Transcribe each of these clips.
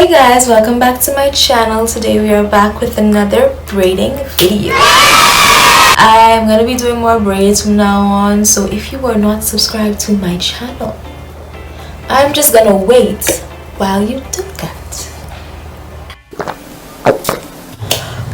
Hey guys, welcome back to my channel. Today we are back with another braiding video. I'm gonna be doing more braids from now on, so if you are not subscribed to my channel, I'm just gonna wait while you do that.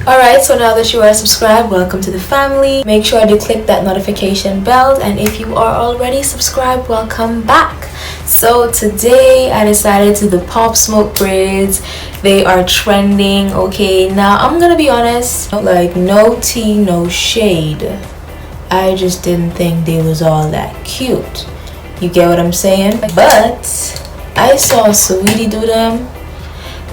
Alright, so now that you are subscribed, welcome to the family. Make sure to click that notification bell, and if you are already subscribed, welcome back. So today I decided to do the pop smoke braids. They are trending. Okay, now I'm gonna be honest, like no tea, no shade, I just didn't think they was all that cute. You get what I'm saying? But I saw Sweetie do them,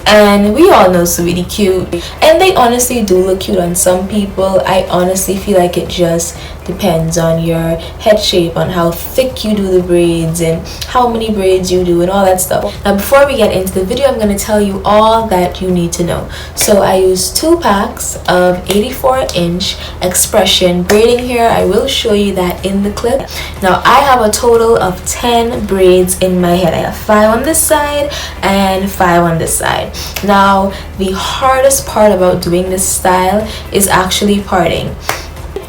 and we all know Sweetie cute, and they honestly do look cute on some people. I honestly feel like it just depends on your head shape, on how thick you do the braids and how many braids you do and all that stuff. Now before we get into the video, I'm going to tell you all that you need to know. So I use 2 packs of 84-inch expression braiding hair. I will show you that in the clip. Now I have a total of 10 braids in my head. I have 5 on this side and 5 on this side. Now the hardest part about doing this style is actually parting.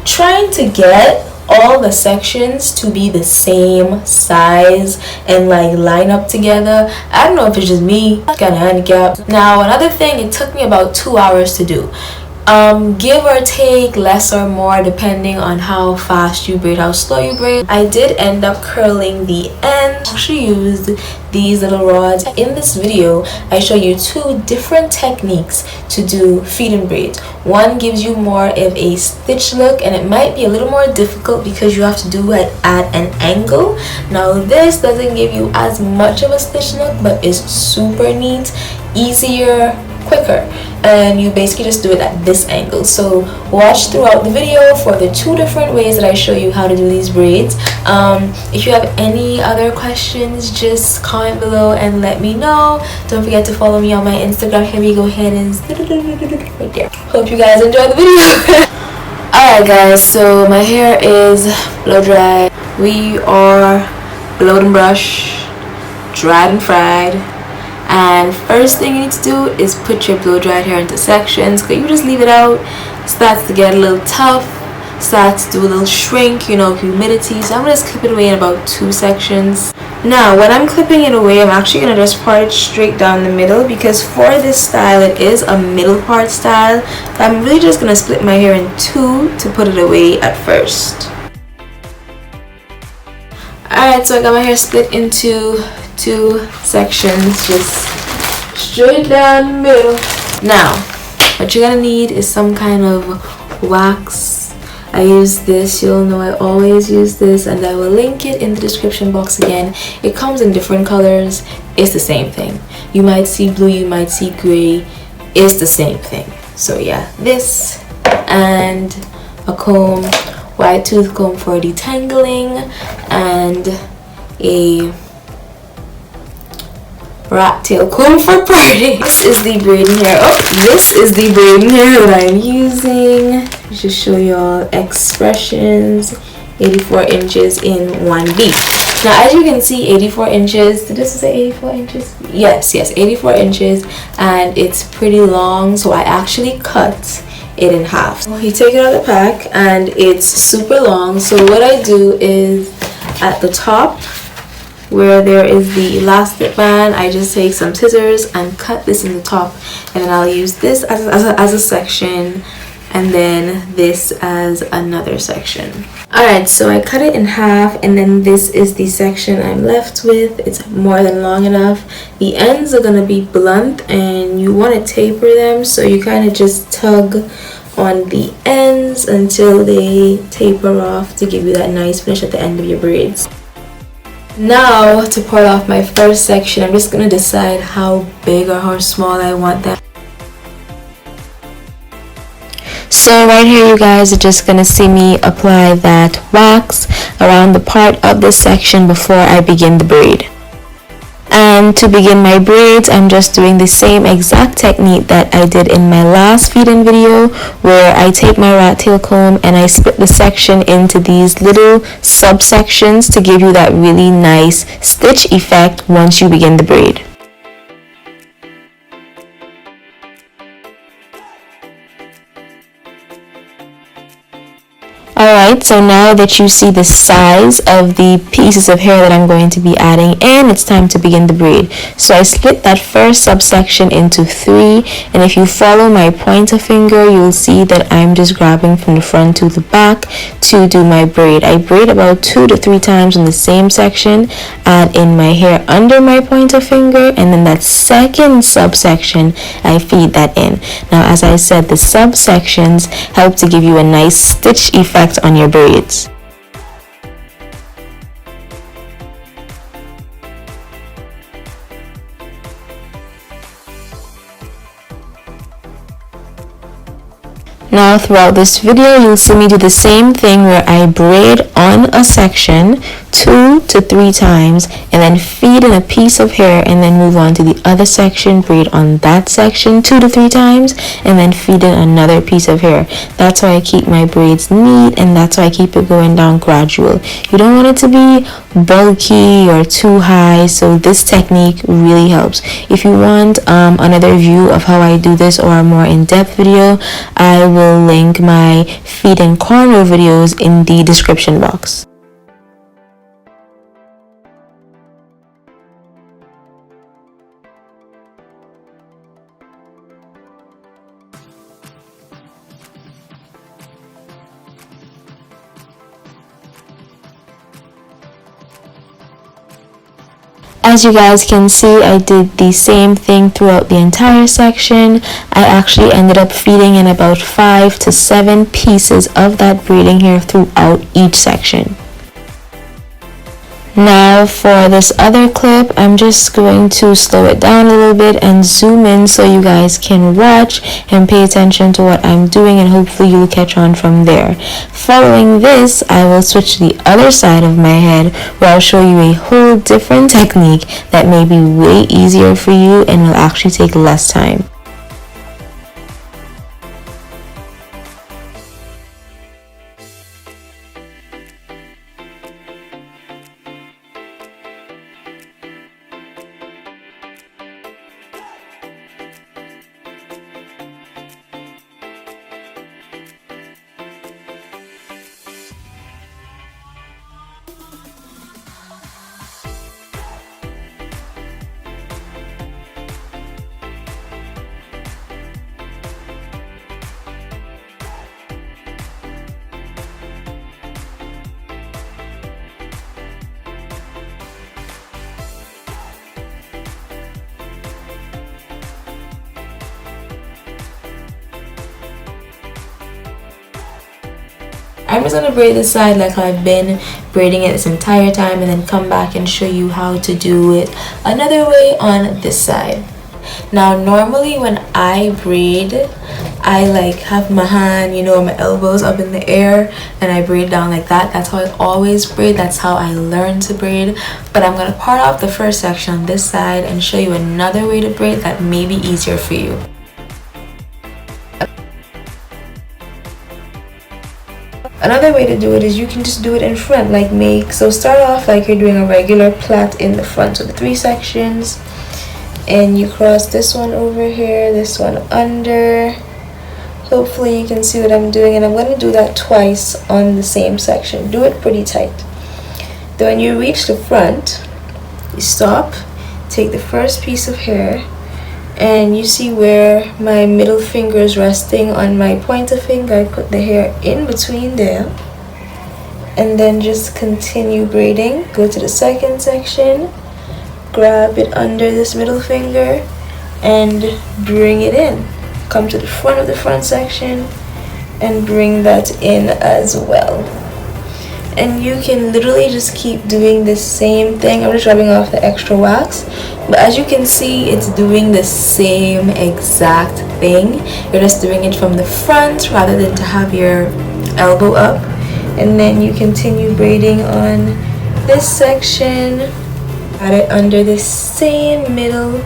Trying to get all the sections to be the same size and like line up together. I don't know if it's just me, kind of handicapped. Now another thing, it took me about 2 hours to do. Give or take, less or more, depending on how fast you braid, how slow you braid. I did end up curling the end. I actually used these little rods. In this video, I show you 2 different techniques to do feed-in braids. One gives you more of a stitch look, and it might be a little more difficult because you have to do it at an angle. Now this doesn't give you as much of a stitch look, but is super neat, easier, quicker, and you basically just do it at this angle. So watch throughout the video for the 2 different ways that I show you how to do these braids. If you have any other questions, just comment below and let me know. Don't forget to follow me on my Instagram. Here we go ahead and right there. Hope you guys enjoy the video. Alright guys, so my hair is blow dry. We are blowed and brush, dried and fried. And first thing you need to do is put your blow dried hair into sections, because you just leave it out, it starts to get a little tough, starts to do a little shrink, you know, humidity. So I'm going to just clip it away in about 2 sections. Now when I'm clipping it away, I'm actually going to just part it straight down the middle, because for this style it is a middle part style. But I'm really just going to split my hair in 2 to put it away at first. Alright, so I got my hair split into 2 sections, just straight down the middle. Now what you're gonna need is some kind of wax. I use this, you'll know I always use this, and I will link it in the description box again. It comes in different colors. It's the same thing. You might see blue, you might see gray. It's the same thing. So yeah, this and a comb, white tooth comb for detangling, and a rat tail comb for parting. This is the braiding hair. This is the braiding hair that I'm using. Just show y'all expressions, 84 inches in 1B. Now as you can see, 84 inches. Did this say 84 inches? Yes, 84 inches, and it's pretty long, so I actually cut it in half. You take it out of the pack and it's super long. So what I do is at the top where there is the elastic band, I just take some scissors and cut this in the top, and then I'll use this as a section, and then this as another section. Alright, so I cut it in half, and then this is the section I'm left with. It's more than long enough. The ends are going to be blunt, and you want to taper them, so you kind of just tug on the ends until they taper off to give you that nice finish at the end of your braids. Now to part off my first section, I'm just going to decide how big or how small I want them. So right here you guys are just going to see me apply that wax around the part of this section before I begin the braid. And to begin my braids, I'm just doing the same exact technique that I did in my last feed-in video, where I take my rat tail comb and I split the section into these little subsections to give you that really nice stitch effect once you begin the braid. Alright, so now that you see the size of the pieces of hair that I'm going to be adding in, it's time to begin the braid. So I split that first subsection into 3, and if you follow my pointer finger, you'll see that I'm just grabbing from the front to the back to do my braid. I braid about 2 to 3 times in the same section, add in my hair under my pointer finger, and then that second subsection, I feed that in. Now, as I said, the subsections help to give you a nice stitch effect on your braids. Now throughout this video, you'll see me do the same thing where I braid on a section 2 to 3 times and then feed in a piece of hair and then move on to the other section, braid on that section 2 to 3 times and then feed in another piece of hair. That's how I keep my braids neat, and that's how I keep it going down gradual. You don't want it to be bulky or too high, so this technique really helps. If you want another view of how I do this or a more in-depth video, I will link my feet and corner videos in the description box. As you guys can see, I did the same thing throughout the entire section. I actually ended up feeding in about 5 to 7 pieces of that braiding hair throughout each section. Now for this other clip, I'm just going to slow it down a little bit and zoom in so you guys can watch and pay attention to what I'm doing, and hopefully you'll catch on from there. Following this, I will switch to the other side of my head where I'll show you a whole different technique that may be way easier for you and will actually take less time. I'm just going to braid this side like I've been braiding it this entire time, and then come back and show you how to do it another way on this side. Now normally when I braid, I like have my hand, my elbows up in the air, and I braid down like that. That's how I always braid. That's how I learned to braid. But I'm going to part off the first section on this side and show you another way to braid that may be easier for you. Another way to do it is you can just do it in front, so start off like you're doing a regular plait in the front, so the 3 sections, and you cross this one over here, this one under. Hopefully you can see what I'm doing, and I'm going to do that twice on the same section. Do it pretty tight. Then when you reach the front, you stop, take the first piece of hair, and you see where my middle finger is resting on my pointer finger. I put the hair in between there, and then just continue braiding. Go to the second section, grab it under this middle finger and bring it in. Come to the front of the front section and bring that in as well. And you can literally just keep doing the same thing. I'm just rubbing off the extra wax, but as you can see, it's doing the same exact thing. You're just doing it from the front rather than to have your elbow up. And then you continue braiding on this section, add it under this same middle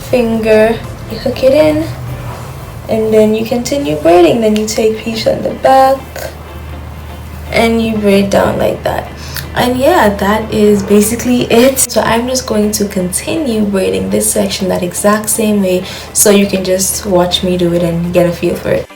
finger, you hook it in, and then you continue braiding. Then you take piece on the back and you braid down like that. And yeah, that is basically it. So I'm just going to continue braiding this section that exact same way, so you can just watch me do it and get a feel for it.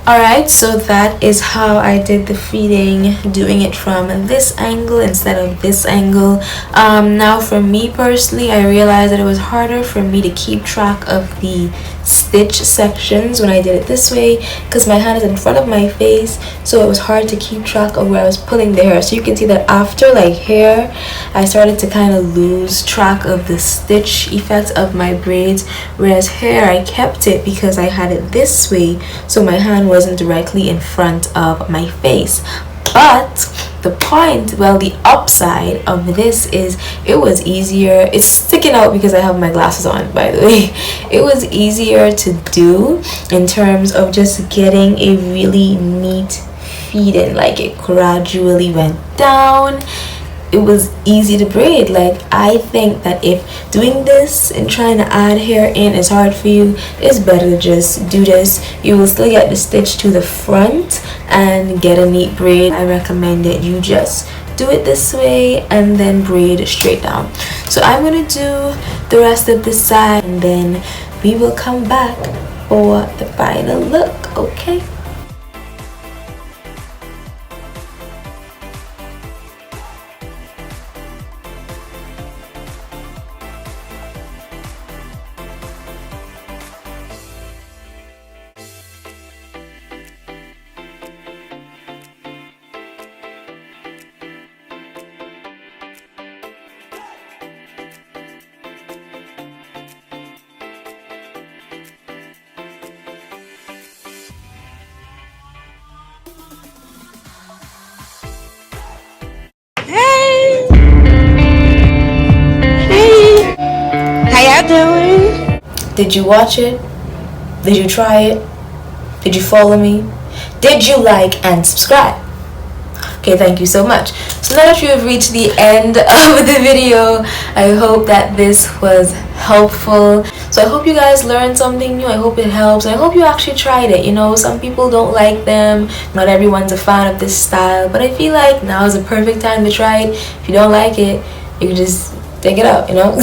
Alright, so that is how I did the feeding, doing it from this angle instead of this angle. Now for me personally, I realized that it was harder for me to keep track of the stitch sections when I did it this way, because my hand is in front of my face, so it was hard to keep track of where I was pulling the hair. So you can see that after like hair, I started to kind of lose track of the stitch effect of my braids, whereas hair, I kept it because I had it this way, so my hand wasn't directly in front of my face. But the point, well, the upside of this is it was easier. It's sticking out because I have my glasses on, by the way. It was easier to do in terms of just getting a really neat feed in. Like, it gradually went down. It was easy to braid. Like, I think that if doing this and trying to add hair in is hard for you, it's better to just do this. You will still get the stitch to the front and get a neat braid. I recommend that you just do it this way and then braid straight down. So I'm gonna do the rest of this side and then we will come back for the final look. Okay. Hey! Hey! How y'all doing? Did you watch it? Did you try it? Did you follow me? Did you like and subscribe? Okay, thank you so much. So now that you have reached the end of the video, I hope that this was helpful. So I hope you guys learned something new. I hope it helps. I hope you actually tried it. You know, some people don't like them. Not everyone's a fan of this style, but I feel like now is a perfect time to try it. If you don't like it, you can just take it out, you know.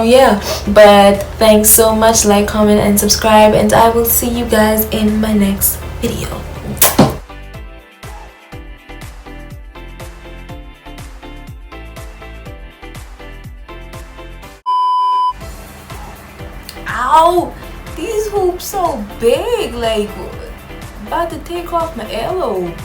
Yeah, but thanks so much. Like, comment, and subscribe, and I will see you guys in my next video. Ow! These hoops so big, like about to take off my earlobe.